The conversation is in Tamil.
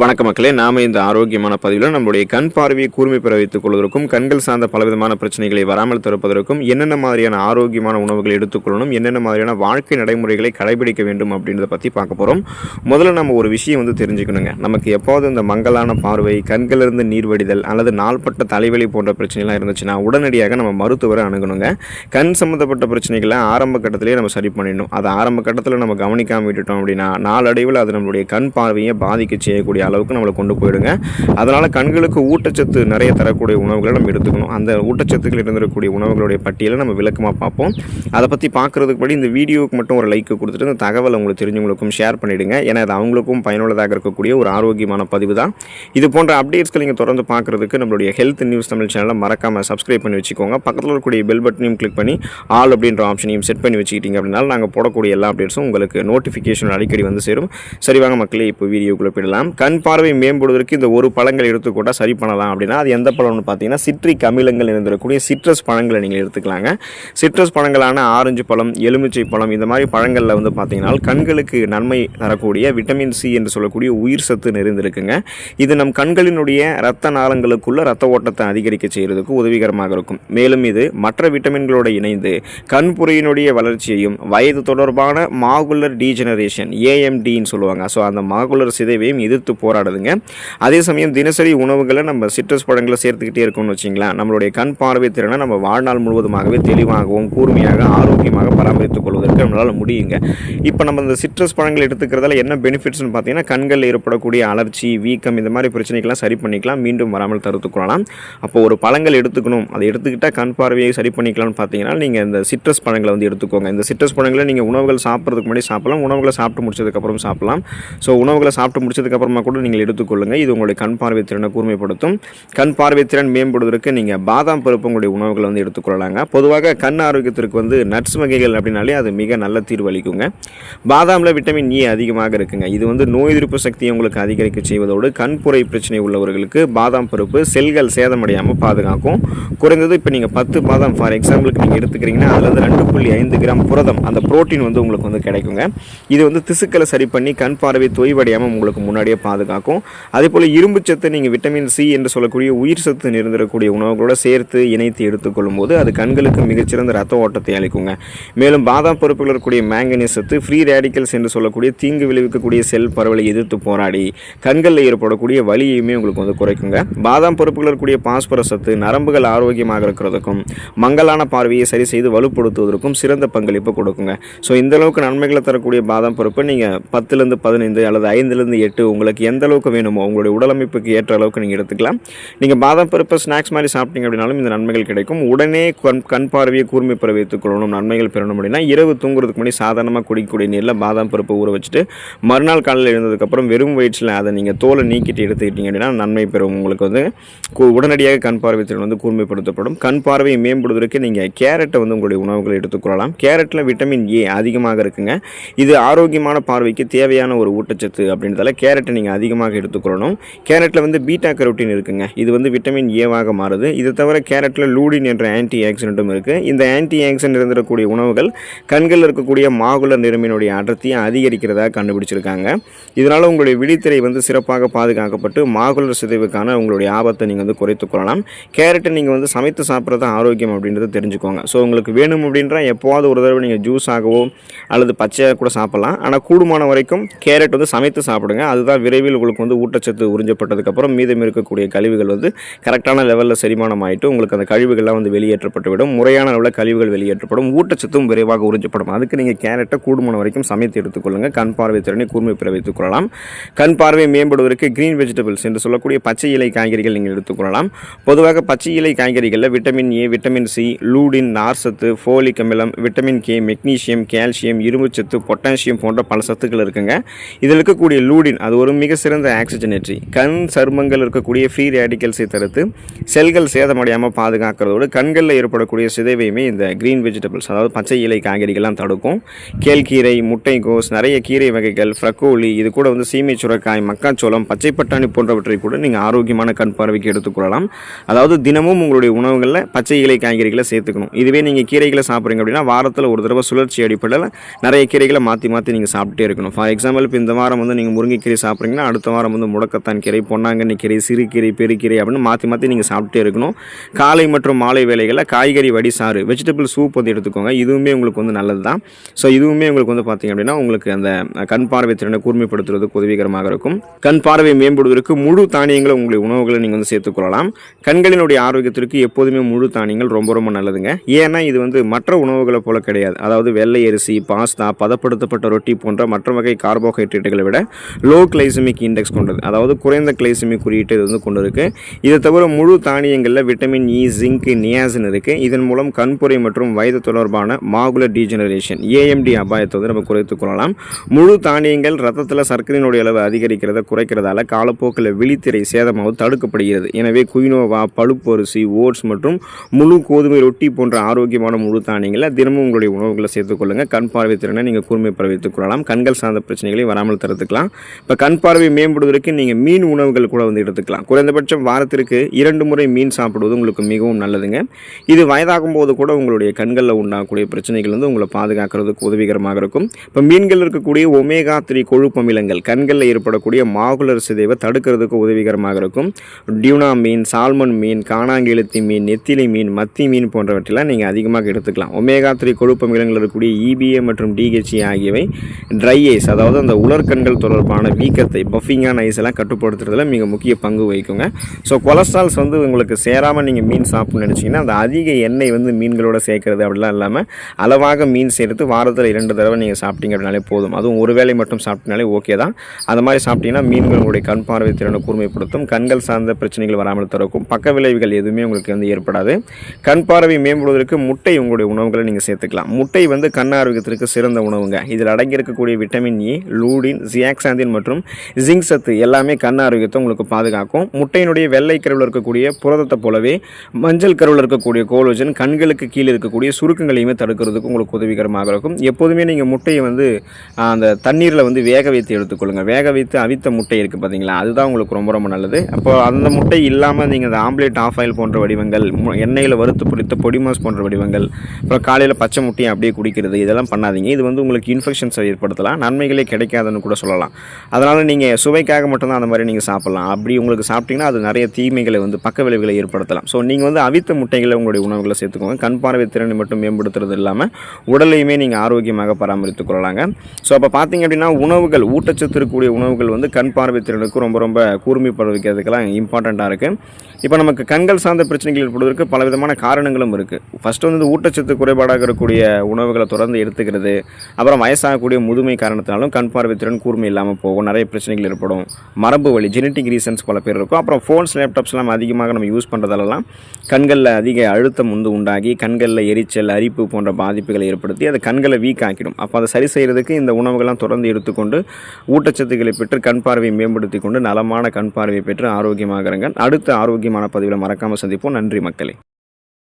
வணக்க மக்களே, நாம இந்த ஆரோக்கியமான பதிவில் நம்மளுடைய கண் பார்வையை கூர்மை பெற வைத்துக் கொள்வதற்கும் கண்கள் சார்ந்த பலவிதமான பிரச்சனைகளை வராமல் தடுப்பதற்கும் என்னென்ன மாதிரியான ஆரோக்கியமான உணவுகளை எடுத்துக்கொள்ளணும், என்னென்ன மாதிரியான வாழ்க்கை நடைமுறைகளை கடைபிடிக்க வேண்டும் அப்படின்றத பற்றி பார்க்க போகிறோம். முதல்ல நம்ம ஒரு விஷயம் தெரிஞ்சுக்கணுங்க. நமக்கு எப்போது இந்த மங்கலான பார்வை, கண்களிலிருந்து நீர் வடிதல் அல்லது நாள்பட்ட தலைவலி போன்ற பிரச்சனைலாம் இருந்துச்சுன்னா உடனடியாக நம்ம மருத்துவரை அணுகணுங்க. கண் சம்மந்தப்பட்ட பிரச்சனைகளை ஆரம்ப கட்டத்திலேயே நம்ம சரி பண்ணிடணும். அதை ஆரம்ப கட்டத்தில் நம்ம கவனிக்காமல் விட்டுட்டோம் அப்படின்னா நாளடைவில் அது நம்மளுடைய கண் பார்வையை பாதிக்க செய்யக்கூடிய அளவுக்கு நம்மளை கொண்டு போயிடுங்க. அதனால் கண்களுக்கு ஊட்டச்சத்து நிறைய தரக்கூடிய உணவுகளை நம்ம எடுத்துக்கணும். அந்த ஊட்டச்சத்துக்கள் இருந்திருக்கக்கூடிய உணவுகளுடைய பட்டியலை நம்ம விளக்கமாக பார்ப்போம். அதை பற்றி பார்க்குறதுக்கு படி இந்த வீடியோவுக்கு மட்டும் ஒரு லைக் கொடுத்துட்டு இந்த தகவல் உங்களுக்கு தெரிஞ்சவங்களுக்கும் ஷேர் பண்ணிவிடுங்க. ஏன்னா அது அவங்களுக்கும் பயனுள்ளதாக இருக்கக்கூடிய ஒரு ஆரோக்கியமான பதிவு தான். இது போன்ற அப்டேட்ஸ்கள் நீங்கள் தொடர்ந்து பார்க்குறதுக்கு நம்மளுடைய ஹெல்த் நியூஸ் தமிழ் சேனலை மறக்காமல் சப்ஸ்கிரைப் பண்ணி வச்சுக்கோங்க. பக்கத்தில் இருக்கக்கூடிய பெல் பட்டனையும் கிளிக் பண்ணி ஆல் அப்படின்ற ஆப்ஷனையும் செட் பண்ணி வச்சுக்கிட்டீங்க அப்படின்னா நாங்கள் போடக்கூடிய எல்லா அப்டேட்ஸும் உங்களுக்கு நோட்டிஃபிகேஷன் அடிக்கடி சேரும். சரிவாங்க மக்களே, இப்போ வீடியோக்குள்ளே போயிடலாம். கண் பார்வை மேம்படுவதற்கு இந்த ஒரு பழங்கள் எடுத்துக்கூட சரி பண்ணலாம் அப்படின்னா அது எந்த பழம்னு பார்த்தீங்கன்னா சிட்ரிக் அமிலங்கள் இருந்திருக்கக்கூடிய சிட்ரஸ் பழங்களை நீங்கள் எடுத்துக்கலாங்க. சிட்ரஸ் பழங்களான ஆரஞ்சு பழம், எலுமிச்சை பழம் இந்த மாதிரி பழங்களில் பார்த்தீங்கன்னா கண்களுக்கு நன்மை தரக்கூடிய விட்டமின் சி என்று சொல்லக்கூடிய உயிர் சத்து நிறைந்திருக்குங்க. இது நம் கண்களினுடைய இரத்த நாளங்களுக்குள்ள இரத்த ஓட்டத்தை அதிகரிக்க செய்கிறதுக்கு உதவிகரமாக இருக்கும். மேலும் இது மற்ற விட்டமின்களோடு இணைந்து கண்புரையினுடைய வளர்ச்சியையும் வயது தொடர்பான மாகுலர் டீஜெனரேஷன் ஏஎம்டின்னு சொல்லுவாங்க. ஸோ அந்த மாகுலர் சிதைவையும் எதிர்த்து போராடுதுங்க. அதே சமயம் தினசரி உணவுகளை நம்ம சிட்ரஸ் பழங்களை சேர்த்துக்கிட்டே இருக்கோம்னு வச்சிங்களேன், நம்மளுடைய கண் பார்வை திறனை நம்ம வாழ்நாள் முழுவதுமாகவே தெளிவாகவும் கூர்மையாக ஆரோக்கியமாக பராமரித்துக் கொள்வதற்கு நம்மளால் முடியுங்க. இப்போ நம்ம இந்த சிட்ரஸ் பழங்கள் எடுத்துக்கிறதால என்ன பெனிஃபிட்ஸ்னு பார்த்தீங்கன்னா கண்களில் ஏற்படக்கூடிய அலர்ச்சி, வீக்கம் இந்த மாதிரி பிரச்சனைகள்லாம் சரி பண்ணிக்கலாம், மீண்டும் வராமல் தடுத்துக்கொள்ளலாம். அப்போ ஒரு பழங்கள் எடுத்துக்கணும், அதை எடுத்துக்கிட்டால் கண் பார்வையை சரி பண்ணிக்கலாம்னு பார்த்தீங்கன்னா நீங்கள் இந்த சிட்ரஸ் பழங்களை எடுத்துக்கோங்க. இந்த சிட்ரஸ் பழங்களை நீங்கள் உணவுகள் சாப்பிட்றதுக்கு முன்னாடி சாப்பிடலாம், உணவுகளை சாப்பிட்டு முடிச்சதுக்கப்புறம் சாப்பிடலாம். ஸோ உணவுகளை சாப்பிட்டு முடிச்சதுக்கப்புறமா கூட நீங்கள் எடுத்துக்கொள்ளுங்கள். இது உங்களுடைய கண் பார்வை திறனை கூர்மைப்படுத்தும். கண் பார்வை திறன் மேம்படுவதற்கு நீங்கள் பாதாம் பருப்பு உங்களுடைய உணவுகளை எடுத்துக்கொள்ளலாங்க. பொதுவாக கண் ஆரோக்கியத்திற்கு நட்ஸ் வகைகள் அப்படின்னாலே அது மிக நல்ல தீர்வு அளிக்குங்க. பாதாமில் விட்டமின் ஏ அதிகமாக இருக்குங்க. இது நோய் எதிர்ப்பு சக்தியை உங்களுக்கு அதிகரிக்க செய்வதோடு கண்புரை பிரச்சனை உள்ளவர்களுக்கு பாதாம் பருப்பு செல்கள் சேதமடையாமல் பாதுகாக்கும். குறைந்தது இப்போ நீங்கள் 10 பாதாம் ஃபார் எக்ஸாம்பிளுக்கு நீங்கள் எடுத்துக்கிறீங்கன்னா அதில் 2.5 கிராம் புரதம் அந்த புரோட்டீன் உங்களுக்கு கிடைக்குங்க. இது திசுக்களை சரி பண்ணி கண் பார்வை தொய்வடையாமல் உங்களுக்கு முன்னாடியே பாதுகாக்கும். அதே போல் இரும்பு சத்து நீங்கள் விட்டமின் சி என்று சொல்லக்கூடிய உயிர் சத்து நிறைந்திருக்கக்கூடிய உணவுகளோட சேர்த்து இணைத்து எடுத்துக்கொள்ளும் போது அது கண்களுக்கு மிகச்சிறந்த ரத்த ஓட்டத்தை அளிக்குங்க. மேலும் பாதாம் பருப்புகள் இருக்கக்கூடிய மேங்கனீஸ் சத்து ஃப்ரீ ரேடிக்கல்ஸ் என்று சொல்லக்கூடிய தீங்கு விளைவிக்கக்கூடிய செல் பரவலை எதிர்த்து போராடி கண்களில் ஏற்படக்கூடிய வலியையுமே உங்களுக்கு குறைக்குங்க. பாதாம் பருப்புகள் இருக்கக்கூடிய பாஸ்பரஸ் சத்து நரம்புகள் ஆரோக்கியமாக இருக்கிறதுக்கும் மங்கலான பார்வையை சரி செய்து வலுப்படுத்துவதற்கும் சிறந்த பங்களிப்பு கொடுக்குங்க. ஸோ இந்த அளவுக்கு நன்மைகளை தரக்கூடிய பாதாம் பருப்பு நீங்கள் 10லேருந்து 15 அல்லது 5லேருந்து 8 உங்களுக்கு எந்த அளவுக்கு வேணுமோ உங்களுடைய உடலமைப்புக்கு ஏற்ற அளவுக்கு நீங்கள் எடுத்துக்கலாம். நீங்கள் பாதாம் பருப்பை ஸ்நாக்ஸ் மாதிரி சாப்பிட்டீங்க அப்படின்னாலும் இந்த நன்மைகள் கிடைக்கும். உடனே கண் பார்வையை கூர்மை பெற வைத்துக் கொள்ளணும், நன்மைகள் பெறணும் அப்படின்னா இரவு தூங்குறதுக்கு முன்னாடி சாதாரணமாக குடிக்கக்கூடிய நீரில் பாதாம் பருப்பை ஊற வச்சுட்டு மறுநாள் காலையில் எழுந்ததுக்கப்புறம் வெறும் வயிற்றில் அதை நீங்கள் தோலை நீக்கிட்டு எடுத்துக்கிட்டீங்க அப்படின்னா நன்மை பெறும். உங்களுக்கு உடனடியாக கண் பார்வை திறன் கூர்மைப்படுத்தப்படும். கண் பார்வையை மேம்படுவதற்கு நீங்கள் கேரட்டை உங்களுடைய உணவுகளை எடுத்துக்கொள்ளலாம். கேரட்டில் விட்டமின் ஏ அதிகமாக இருக்குங்க. இது ஆரோக்கியமான பார்வைக்கு தேவையான ஒரு ஊட்டச்சத்து அப்படின்றதால கேரட்டை நீங்கள் அதிகமாக எடுத்துக்கொள்ளணும். கேரட்டில் பீட்டா கரோட்டின் இருக்குங்க. இது விட்டமின் ஏவாக மாறுது. இது தவிர கேரட்டில் லூடின் என்ற ஆன்டி ஆக்சிடென்ட்டும் இருக்குது. இந்த ஆன்டி ஆக்சிடென்ட் இருந்திருக்கக்கூடிய உணவுகள் கண்களில் இருக்கக்கூடிய மாகுலர் நிறமினுடைய அடர்த்தியை அதிகரிக்கிறதாக கண்டுபிடிச்சிருக்காங்க. இதனால் உங்களுடைய விழித்திரை சிறப்பாக பாதுகாக்கப்பட்டு மாகுலர் சிதைவுக்கான உங்களுடைய ஆபத்தை நீங்கள் குறைத்துக் கொள்ளலாம். கேரட்டை நீங்கள் சமைத்து சாப்பிட்றது ஆரோக்கியம் அப்படின்றத தெரிஞ்சுக்கோங்க. ஸோ உங்களுக்கு வேணும் அப்படின்ற எப்போவாது ஒரு தடவை நீங்கள் ஜூஸாகவோ அல்லது பச்சையாக கூட சாப்பிடலாம். ஆனால் கூடுமான வரைக்கும் கேரட் சமைத்து சாப்பிடுங்க. அதுதான் விரைவில் உங்களுக்கு ஊட்டச்சத்து உறிஞ்சப்பட்டதுக்கப்புறம் மீதம் இருக்கக்கூடிய கழிவுகள் கரெக்டான லெவலில் செரிமானம் ஆகிட்டு உங்களுக்கு அந்த கழிவுகள்லாம் வெளியேற்றப்பட்டுவிடும். முறையான அளவில் கழிவுகள் வெளியேற்றப்படும், ஊட்டச்சத்தும் விரைவாக உறிஞ்சப்படும். அதுக்கு நீங்கள் கேரட்டை கூடுமான வரைக்கும் சமைத்து எடுத்துக்கொள்ளுங்கள். கண் பார்வை திறனை கூர்மை பெற வைத்துக் கொள்ளலாம். கண் பார்வை மேம்படுவதற்கு கிரீன் வெஜிடபிள்ஸ் என்று சொல்லக்கூடிய பச்சை இலை காய்கறிகள் நீங்கள் எடுத்துக்கொள்ளலாம். பொதுவாக பச்சை இலை காய்கறிகளில் vitamin A, vitamin C, lutein, நார்சத்து, ஃபோலிக் அமிலம், விட்டமின் கே, மெக்னீசியம், கால்சியம், இரும்புச்சத்து, பொட்டாசியம் போன்ற பல சத்துக்கள் இருக்குங்க. இதில் இருக்கக்கூடிய லூடின் அது ஒரு மிக சிறந்த ஆக்சிஜனேற்றி. கண் சருமங்கள் இருக்கக்கூடிய ஃப்ரீ ரேடிக்கல்ஸை தடுத்து செல்கள் சேதமடையாமல் பாதுகாக்கிறதோடு கண்களில் ஏற்படக்கூடிய சிதைவையுமே இந்த கிரீன் வெஜிடபிள்ஸ் அதாவது பச்சை இலை காய்கறிகள்லாம் தடுக்கும். கேழ்கீரை, முட்டைகோஸ், நிறைய கீரை வகைகள், ஃப்ரக்கோலி, இது கூட சீமை சுரைக்காய், மக்காச்சோளம், பச்சை பட்டாணி போன்றவற்றை கூட நீங்கள் ஆரோக்கியமான கண் பார்வைக்கு எடுத்துக்கொள்ளலாம். அதாவது தினமும் உங்களுடைய உணவுகளில் பச்சை இலை காய்கறிகளை சேர்த்துக்கணும். இதுவே நீங்கள் கீரைகளை சாப்பிட்றீங்க அப்படின்னா வாரத்தில் ஒரு தடவை சுழற்சி அடிப்படையில் நிறைய கீரைகளை மாற்றி நீங்கள் சாப்பிட்டே இருக்கணும். ஃபார் எக்ஸாம்பிள் இப்போ இந்த வாரம் நீங்கள் முருங்கைக்கீரை சாப்பிட்றீங்கன்னா அடுத்த வாரம் வந்து முடக்கத்தான் கீரை, பொன்னாங்கண்ணி கீரை, சிறுகீரை, பெருக்கீரை அப்படின்னு மாற்றி நீங்கள் சாப்பிட்டே இருக்கணும். காலை மற்றும் மாலை வேளைகளில் காய்கறி வடிசாறு, வெஜிடபிள் சூப் வந்து எடுத்துக்கோங்க. இதுவுமே உங்களுக்கு வந்து நல்லது தான். ஸோ இதுவுமே உங்களுக்கு வந்து பார்த்திங்க அப்படின்னா உங்களுக்கு அந்த கண் பார்வை திறனை கூர்மைப்படுத்துறதுக்கு உதவிகரமாக இருக்கும். கண் பார்வை மேம்படுவதற்கு முழு தானியங்களை உங்களுடைய உணவுகளை நீங்கள் வந்து சேர்த்துக்கொள்ளலாம். கண்களினுடைய ஆரோக்கியத்திற்கு எப்போதுமே முழு தானியங்கள் ரொம்ப ரொம்ப நல்லதுங்க. ஏன்னா இது வந்து மற்ற உணவுகளை போல கிடையாது. அதாவது வெள்ளை அரிசி, பாஸ்தா, பதப்படுத்தப்பட்ட ரொட்டி போன்ற மற்ற வகை கார்போஹைட்ரேட்டுகளை விட லோ கிளைசமிக் இண்டெக்ஸ் கொண்டது, அதாவது குறைந்த கிளைசமிக் குறியீட்டு இது வந்து கொண்டு இருக்கு. இதை தவிர முழு தானியங்களில் விட்டமின் இ, ஜிங்க், நியாசின் இருக்கு. இதன் மூலம் கண்புரை மற்றும் வயது தொடர்பான மாகுலர் டீஜெனரேஷன் ஏஎம்டி அபாயத்தை வந்து நம்ம குறைத்துக் கொள்ளலாம். முழு தானியங்கள் ரத்தத்தில் சர்க்கரையினுடைய அளவு அதிகரிக்கிறத குறைக்கிறதால காலப்போக்கில் விழித்திரை சேதமாவது தடுக்கப்படுகிறது. எனவே குயினோவா, பழுப்பு அரிசி, ஓட்ஸ் மற்றும் முழு கோதுமை ரொட்டி போன்ற ஆரோக்கியமான முழு தானியங்களை தினமும் உங்களுடைய உணவுகளை சேர்த்துக்கொள்ளுங்க. கண் பார்வை திறனை நீங்கள் கூர்மை வைத்துக் கொள்ளலாம். கண்கள் சார்ந்த பிரச்சனைகளை வராமல் தடுத்துக்கலாம். இப்போ கண் பார்வை மேம்படுவதற்கு நீங்கள் மீன் உணவுகள் கூட வந்து எடுத்துக்கலாம். குறைந்தபட்சம் வாரத்திற்கு 2 முறை மீன் சாப்பிடுவது உங்களுக்கு மிகவும் நல்லதுங்க. இது வயதாகும் போது கூட உங்களுடைய கண்களில் உண்டாகக்கூடிய பிரச்சனைகள் வந்து உங்களை பாதுகாக்கிறதுக்கு உதவிகரமாக இருக்கும். இப்போ மீன்கள் இருக்கக்கூடிய ஒமேகா 3 கொழுப்பு அமிலங்கள் கண்களில் ஏற்படக்கூடிய மாகுலர் சிதைவை தடுக்கிறதுக்கு உதவிகரமாக இருக்கும். டியூனா மீன், சால்மன் மீன், காணாங்கெழுத்தி மீன், நெத்திலி மீன், மத்தி மீன் போன்றவற்றெல்லாம் நீங்கள் அதிகமாக எடுத்துக்கலாம். ஒமேகா 3 கொழுப்பு அமிலங்கள் இருக்கக்கூடிய EPA மற்றும் DHA ஆகியவை ட்ரை ஐஸ், அதாவது அந்த உலர்கண்கள் தொடர்பான வீக்கத்தை, பஃபிங்கான ஐஸ் எல்லாம் கட்டுப்படுத்துறதுல மிக முக்கிய பங்கு வகிக்குங்க. ஸோ கொலஸ்ட்ரால்ஸ் வந்து உங்களுக்கு சேராமல் நீங்கள் மீன் சாப்பிட்ணும்னு நினச்சிங்கன்னா அந்த அதிக எண்ணெய் வந்து மீன்களோட சேர்க்கறது அப்படிலாம் இல்லாமல் அளவாக மீன் சேர்த்து வாரத்தில் 2 தடவை நீங்கள் சாப்பிட்டீங்க அப்படின்னாலே போதும். அதுவும் ஒரு வேளை மட்டும் சாப்பிட்டனாலே ஓகே தான். அந்த மாதிரி சாப்பிட்டீங்கன்னா மீன்கள் உங்களுடைய கண் பார்வை திறனை கூர்மைப்படுத்தும். கண்கள் சார்ந்த பிரச்சனைகள் வராமல் தடுக்கும். பக்க விளைவுகள் எதுவுமே உங்களுக்கு வந்து ஏற்படாது. கண் பார்வை மேம்படுவதற்கு முட்டை உங்களுடைய உணவுகளை நீங்கள் சேர்த்துக்கலாம். முட்டை வந்து கண் ஆரோக்கியத்திற்கு சிறந்த உணவுங்க. இதில் அடங்கியிருக்கக்கூடிய விட்டமின் இ, லூடின், ஜியாக்சாந்தின் மற்றும் ஜிங்க் சத்து எல்லாமே கண் ஆரோக்கியத்தை உங்களுக்கு பாதுகாக்கும். முட்டையினுடைய வெள்ளை கருவில் இருக்கக்கூடிய புரதத்தை போலவே மஞ்சள் கருவில் இருக்கக்கூடிய கோலோஜன் கண்களுக்கு கீழே இருக்கக்கூடிய சுருக்கங்களையுமே தடுக்கிறதுக்கு உங்களுக்கு உதவிகரமாக இருக்கும். எப்போதுமே நீங்கள் முட்டையை வந்து அந்த தண்ணீரில் வந்து வேக வைத்து எடுத்துக்கொள்ளுங்கள். வேக வைத்து அவித்த முட்டை இருக்குது பார்த்தீங்களா, அதுதான் உங்களுக்கு ரொம்ப ரொம்ப நல்லது. அப்போ அந்த முட்டை இல்லாமல் நீங்கள் அந்த ஆம்லேட், ஆஃப் ஆயில் போன்ற வடிவங்கள், எண்ணெயில் வறுத்து பிடித்த பொடிமாஸ் போன்ற வடிவங்கள், அப்புறம் காலையில் பச்சை முட்டையை அப்படியே குடிக்கிறது, இதெல்லாம் பண்ணாதீங்க. இது வந்து உங்களுக்கு இன்ஃபெக்ஷன்ஸை ஏற்படுத்தலாம், நன்மைகளே கிடைக்காதுன்னு கூட சொல்லலாம். அதனால் நீங்கள் சுவைக்காக மட்டும்தான் அந்த மாதிரி நீங்கள் சாப்பிட்லாம். அப்படி உங்களுக்கு சாப்பிட்டீங்கன்னா அது நிறைய தீமைகளை வந்து பக்க விளைவுகளை ஏற்படுத்தலாம். ஸோ நீங்கள் வந்து அவித்த முட்டைகளை உங்களுடைய உணவுகளை சேர்த்துக்கோங்க. கண் பார்வை திறனை மட்டும் மேம்படுத்துறது இல்லாமல் உடலையுமே நீங்கள் ஆரோக்கியமாக பராமரித்துக் கொள்ளலாங்க. ஸோ அப்போ பார்த்தீங்க அப்படின்னா உணவுகள், ஊட்டச்சத்து இருக்கக்கூடிய உணவுகள் வந்து கண் பார்வை திறனுக்கு ரொம்ப ரொம்ப கூர்மைப்பட வைக்கிறதுக்கெல்லாம் இம்பார்ட்டண்ட்டாக இருக்குது. இப்போ நமக்கு கண்கள் சார்ந்த பிரச்சனைகள் ஏற்படுவதற்கு பலவிதமான காரணங்களும் இருக்குது. ஃபஸ்ட்டு வந்து ஊட்டச்சத்து குறைபாடாக இருக்கக்கூடிய உணவுகளை தொடர்ந்து எடுத்துக்கிறது, அப்புறம் வயசாகக்கூடிய முதுமை காரணத்தினாலும் கண் பார்வை திறன் கூர்மை இல்லாமல் போகும், நிறைய பிரச்சனைகள் ஏற்படும். மரபு வழி, ஜெனட்டிக் ரீசன்ஸ் பல பேர் இருக்கும். அப்புறம் ஃபோன்ஸ், லேப்டாப்ஸ்லாம் அதிகமாக நம்ம யூஸ் பண்ணுறதாலலாம் கண்களில் அதிக அழுத்தம் வந்து உண்டாகி கண்களில் எரிச்சல், அரிப்பு போன்ற பாதிப்புகளை ஏற்படுத்தி அது கண்களை வீக் ஆக்கிடும். அப்போ அதை சரி செய்கிறதுக்கு இந்த உணவுகள்லாம் தொடர்ந்து எடுத்துக்கொண்டு ஊட்டச்சத்துக்களை பெற்று கண் பார்வையை மேம்படுத்தி கொண்டு நலமான கண் பார்வையை பெற்று ஆரோக்கியமாக இருங்க. அடுத்த ஆரோக்கியமான பதிவில் மறக்காமல் சந்திப்போம். நன்றி மக்களே.